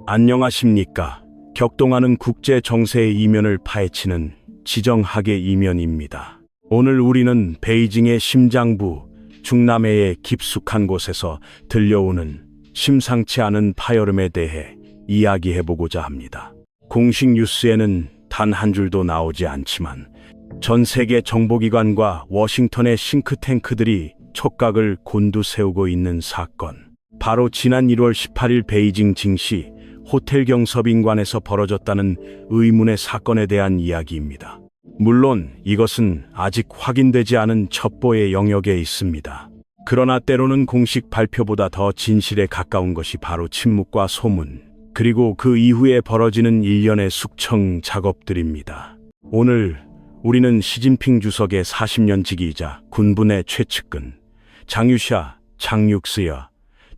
안녕하십니까. 격동하는 국제 정세의 이면을 파헤치는 지정학의 이면입니다. 오늘 우리는 베이징의 심장부, 중남해의 깊숙한 곳에서 들려오는 심상치 않은 파열음에 대해 이야기해보고자 합니다. 공식 뉴스에는 단 한 줄도 나오지 않지만 전 세계 정보기관과 워싱턴의 싱크탱크들이 촉각을 곤두세우고 있는 사건. 바로 지난 1월 18일 베이징 증시 호텔 경섭인관에서 벌어졌다는 의문의 사건에 대한 이야기입니다. 물론 이것은 아직 확인되지 않은 첩보의 영역에 있습니다. 그러나 때로는 공식 발표보다 더 진실에 가까운 것이 바로 침묵과 소문, 그리고 그 이후에 벌어지는 일련의 숙청 작업들입니다. 오늘 우리는 시진핑 주석의 40년 지기이자 군부내 최측근, 장유샤, 장육스야,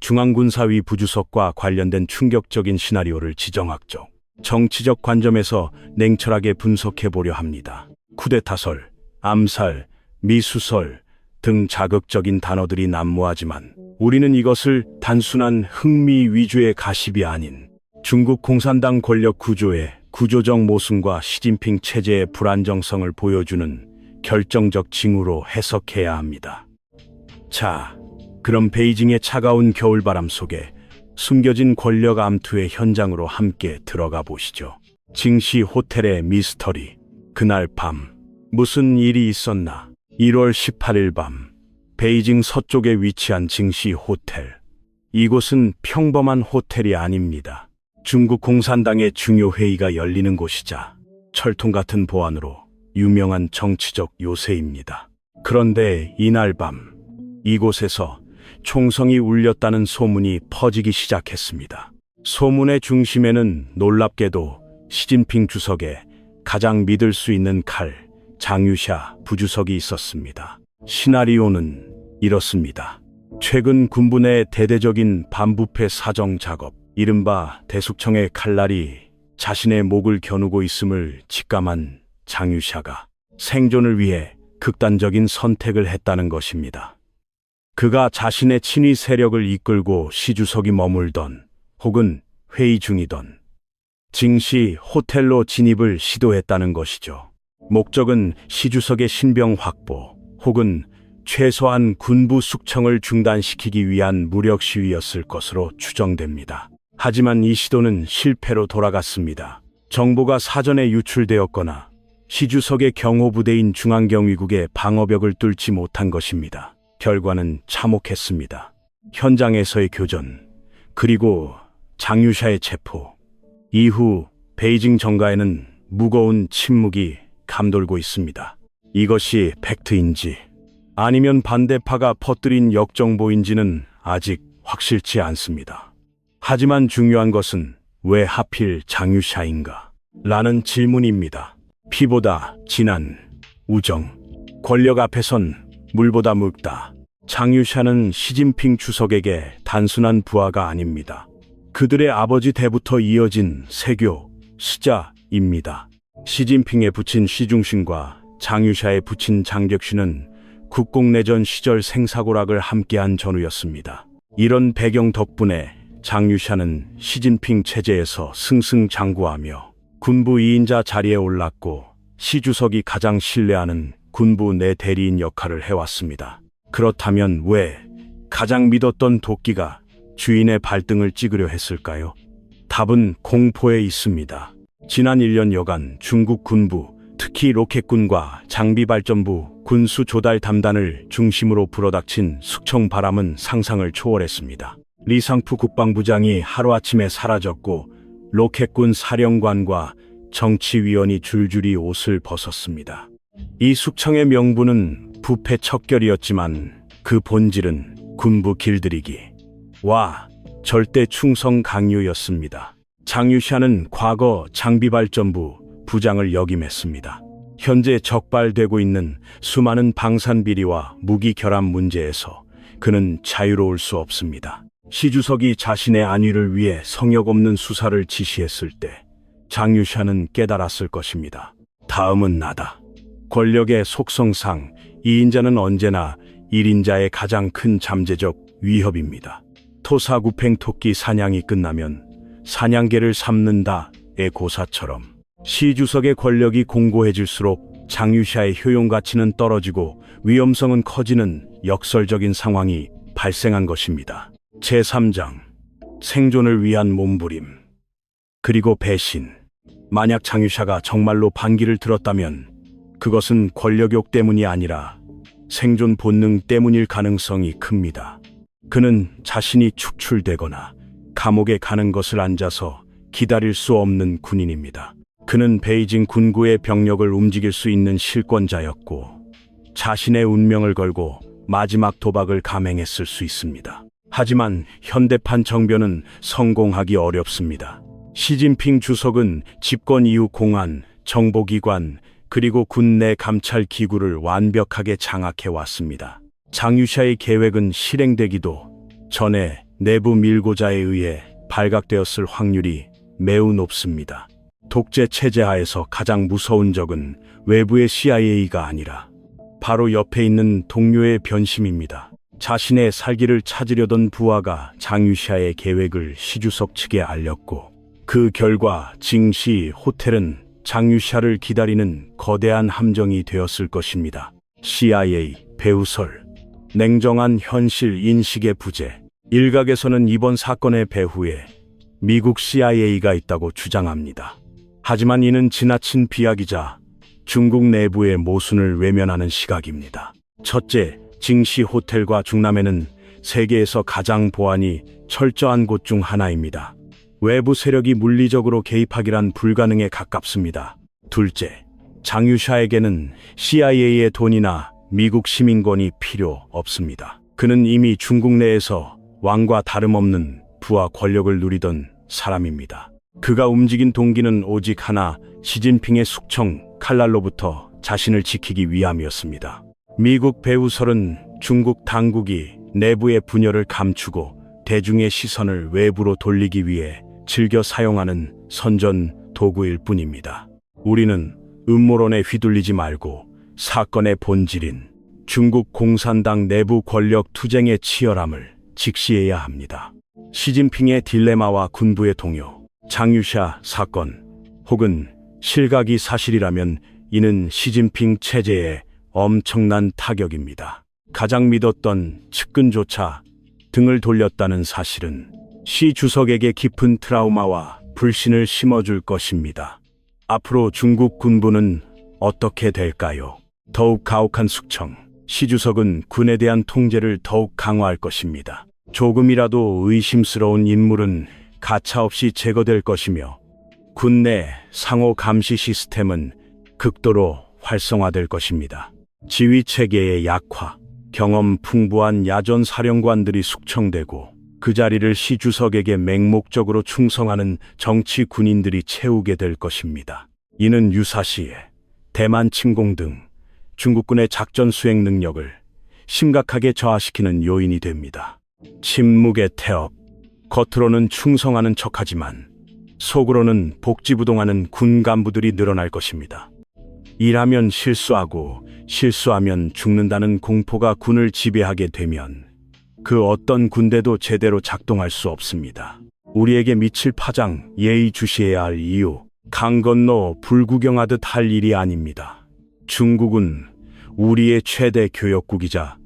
중앙군사위 부주석과 관련된 충격적인 시나리오를 지정학적, 정치적 관점에서 냉철하게 분석해 보려 합니다. 쿠데타설, 암살, 미수설 등 자극적인 단어들이 난무하지만 우리는 이것을 단순한 흥미 위주의 가십이 아닌 중국 공산당 권력 구조의 구조적 모순과 시진핑 체제의 불안정성을 보여주는 결정적 징후로 해석해야 합니다. 자, 그럼 베이징의 차가운 겨울바람 속에 숨겨진 권력 암투의 현장으로 함께 들어가 보시죠. 증시 호텔의 미스터리. 그날 밤 무슨 일이 있었나? 1월 18일 밤 베이징 서쪽에 위치한 증시 호텔. 이곳은 평범한 호텔이 아닙니다. 중국 공산당의 중요 회의가 열리는 곳이자 철통 같은 보안으로 유명한 정치적 요새입니다. 그런데 이날 밤 이곳에서 총성이 울렸다는 소문이 퍼지기 시작했습니다. 소문의 중심에는 놀랍게도 시진핑 주석의 가장 믿을 수 있는 칼, 장유샤 부주석이 있었습니다. 시나리오는 이렇습니다. 최근 군부 내 대대적인 반부패 사정 작업, 이른바 대숙청의 칼날이 자신의 목을 겨누고 있음을 직감한 장유샤가 생존을 위해 극단적인 선택을 했다는 것입니다. 그가 자신의 친위 세력을 이끌고 시 주석이 머물던 혹은 회의 중이던 증시 호텔로 진입을 시도했다는 것이죠. 목적은 시 주석의 신병 확보 혹은 최소한 군부 숙청을 중단시키기 위한 무력 시위였을 것으로 추정됩니다. 하지만 이 시도는 실패로 돌아갔습니다. 정보가 사전에 유출되었거나 시 주석의 경호부대인 중앙경위국의 방어벽을 뚫지 못한 것입니다. 결과는 참혹했습니다. 현장에서의 교전, 그리고 장유샤의 체포. 이후 베이징 정가에는 무거운 침묵이 감돌고 있습니다. 이것이 팩트인지 아니면 반대파가 퍼뜨린 역정보인지는 아직 확실치 않습니다. 하지만 중요한 것은 왜 하필 장유샤인가? 라는 질문입니다. 피보다 진한 우정, 권력 앞에선 물보다 묽다. 장유샤는 시진핑 주석에게 단순한 부하가 아닙니다. 그들의 아버지 때부터 이어진 세교, 스자입니다. 시진핑의 부친 시중신과 장유샤의 부친 장격신은 국공내전 시절 생사고락을 함께한 전우였습니다. 이런 배경 덕분에 장유샤는 시진핑 체제에서 승승장구하며 군부 2인자 자리에 올랐고 시 주석이 가장 신뢰하는 군부 내 대리인 역할을 해왔습니다. 그렇다면 왜 가장 믿었던 도끼가 주인의 발등을 찍으려 했을까요? 답은 공포에 있습니다. 지난 1년여간 중국 군부, 특히 로켓군과 장비발전부, 군수 조달 담단을 중심으로 불어닥친 숙청 바람은 상상을 초월했습니다. 리상푸 국방부장이 하루아침에 사라졌고 로켓군 사령관과 정치위원이 줄줄이 옷을 벗었습니다. 이 숙청의 명분은 부패 척결이었지만 그 본질은 군부 길들이기와 절대 충성 강요였습니다. 장유샤는 과거 장비발전부 부장을 역임했습니다. 현재 적발되고 있는 수많은 방산비리와 무기 결함 문제에서 그는 자유로울 수 없습니다. 시 주석이 자신의 안위를 위해 성역 없는 수사를 지시했을 때 장유샤는 깨달았을 것입니다. 다음은 나다. 권력의 속성상 2인자는 언제나 1인자의 가장 큰 잠재적 위협입니다. 토사구팽 토끼 사냥이 끝나면 사냥개를 삼는다의 고사처럼 시 주석의 권력이 공고해질수록 장유샤의 효용 가치는 떨어지고 위험성은 커지는 역설적인 상황이 발생한 것입니다. 제3장 생존을 위한 몸부림 그리고 배신. 만약 장유샤가 정말로 반기를 들었다면 그것은 권력욕 때문이 아니라 생존 본능 때문일 가능성이 큽니다. 그는 자신이 축출되거나 감옥에 가는 것을 앉아서 기다릴 수 없는 군인입니다. 그는 베이징 군구의 병력을 움직일 수 있는 실권자였고 자신의 운명을 걸고 마지막 도박을 감행했을 수 있습니다. 하지만 현대판 정변은 성공하기 어렵습니다. 시진핑 주석은 집권 이후 공안, 정보기관, 그리고 군내 감찰 기구를 완벽하게 장악해 왔습니다. 장유샤의 계획은 실행되기도 전에 내부 밀고자에 의해 발각되었을 확률이 매우 높습니다. 독재 체제 하에서 가장 무서운 적은 외부의 CIA가 아니라 바로 옆에 있는 동료의 변심입니다. 자신의 살기를 찾으려던 부하가 장유샤의 계획을 시주석 측에 알렸고 그 결과 징시 호텔은 장유샤를 기다리는 거대한 함정이 되었을 것입니다. CIA, 배후설, 냉정한 현실 인식의 부재. 일각에서는 이번 사건의 배후에 미국 CIA가 있다고 주장합니다. 하지만 이는 지나친 비약이자 중국 내부의 모순을 외면하는 시각입니다. 첫째, 징시 호텔과 중남해는 세계에서 가장 보안이 철저한 곳 중 하나입니다. 외부 세력이 물리적으로 개입하기란 불가능에 가깝습니다. 둘째, 장유샤에게는 CIA의 돈이나 미국 시민권이 필요 없습니다. 그는 이미 중국 내에서 왕과 다름없는 부와 권력을 누리던 사람입니다. 그가 움직인 동기는 오직 하나, 시진핑의 숙청 칼날로부터 자신을 지키기 위함이었습니다. 미국 배후설은 중국 당국이 내부의 분열을 감추고 대중의 시선을 외부로 돌리기 위해 즐겨 사용하는 선전 도구일 뿐입니다. 우리는 음모론에 휘둘리지 말고 사건의 본질인 중국 공산당 내부 권력 투쟁의 치열함을 직시해야 합니다. 시진핑의 딜레마와 군부의 동요, 장유샤 사건 혹은 실각이 사실이라면 이는 시진핑 체제에 엄청난 타격입니다. 가장 믿었던 측근조차 등을 돌렸다는 사실은 시 주석에게 깊은 트라우마와 불신을 심어줄 것입니다. 앞으로 중국 군부는 어떻게 될까요? 더욱 가혹한 숙청, 시 주석은 군에 대한 통제를 더욱 강화할 것입니다. 조금이라도 의심스러운 인물은 가차없이 제거될 것이며 군내 상호 감시 시스템은 극도로 활성화될 것입니다. 지휘 체계의 약화, 경험 풍부한 야전 사령관들이 숙청되고 그 자리를 시 주석에게 맹목적으로 충성하는 정치 군인들이 채우게 될 것입니다. 이는 유사시에 대만 침공 등 중국군의 작전 수행 능력을 심각하게 저하시키는 요인이 됩니다. 침묵의 태업, 겉으로는 충성하는 척하지만 속으로는 복지부동하는 군 간부들이 늘어날 것입니다. 일하면 실수하고 실수하면 죽는다는 공포가 군을 지배하게 되면 그 어떤 군대도 제대로 작동할 수 없습니다. 우리에게 미칠 파장, 예의주시해야 할 이유, 강 건너 불구경하듯 할 일이 아닙니다. 중국은 우리의 최대 교역국이자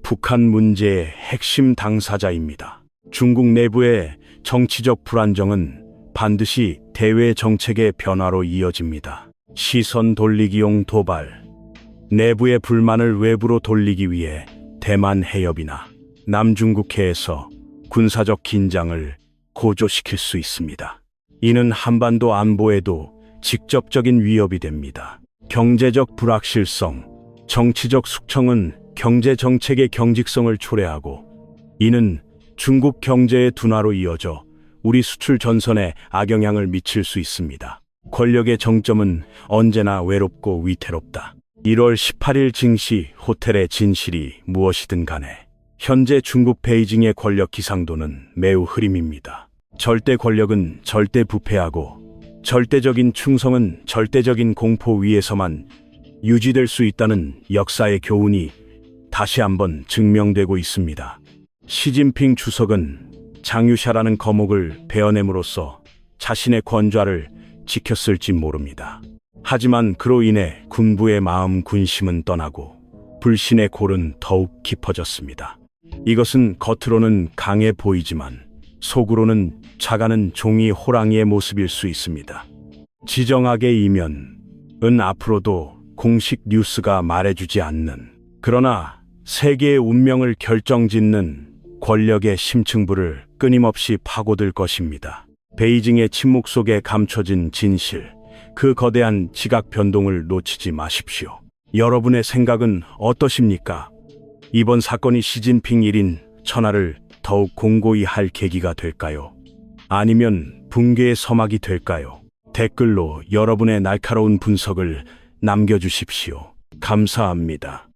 북한 문제의 핵심 당사자입니다. 중국 내부의 정치적 불안정은 반드시 대외 정책의 변화로 이어집니다. 시선 돌리기용 도발, 내부의 불만을 외부로 돌리기 위해 대만 해협이나 남중국해에서 군사적 긴장을 고조시킬 수 있습니다. 이는 한반도 안보에도 직접적인 위협이 됩니다. 경제적 불확실성, 정치적 숙청은 경제 정책의 경직성을 초래하고 이는 중국 경제의 둔화로 이어져 우리 수출 전선에 악영향을 미칠 수 있습니다. 권력의 정점은 언제나 외롭고 위태롭다. 1월 18일 징시 호텔의 진실이 무엇이든 간에 현재 중국 베이징의 권력 기상도는 매우 흐림입니다. 절대 권력은 절대 부패하고 절대적인 충성은 절대적인 공포 위에서만 유지될 수 있다는 역사의 교훈이 다시 한번 증명되고 있습니다. 시진핑 주석은 장유샤라는 거목을 베어냄으로써 자신의 권좌를 지켰을지 모릅니다. 하지만 그로 인해 군부의 마음 군심은 떠나고 불신의 골은 더욱 깊어졌습니다. 이것은 겉으로는 강해 보이지만 속으로는 작아는 종이 호랑이의 모습일 수 있습니다. 지정학의 이면은 앞으로도 공식 뉴스가 말해주지 않는, 그러나 세계의 운명을 결정짓는 권력의 심층부를 끊임없이 파고들 것입니다. 베이징의 침묵 속에 감춰진 진실, 그 거대한 지각 변동을 놓치지 마십시오. 여러분의 생각은 어떠십니까? 이번 사건이 시진핑 1인 천하를 더욱 공고히 할 계기가 될까요? 아니면 붕괴의 서막이 될까요? 댓글로 여러분의 날카로운 분석을 남겨주십시오. 감사합니다.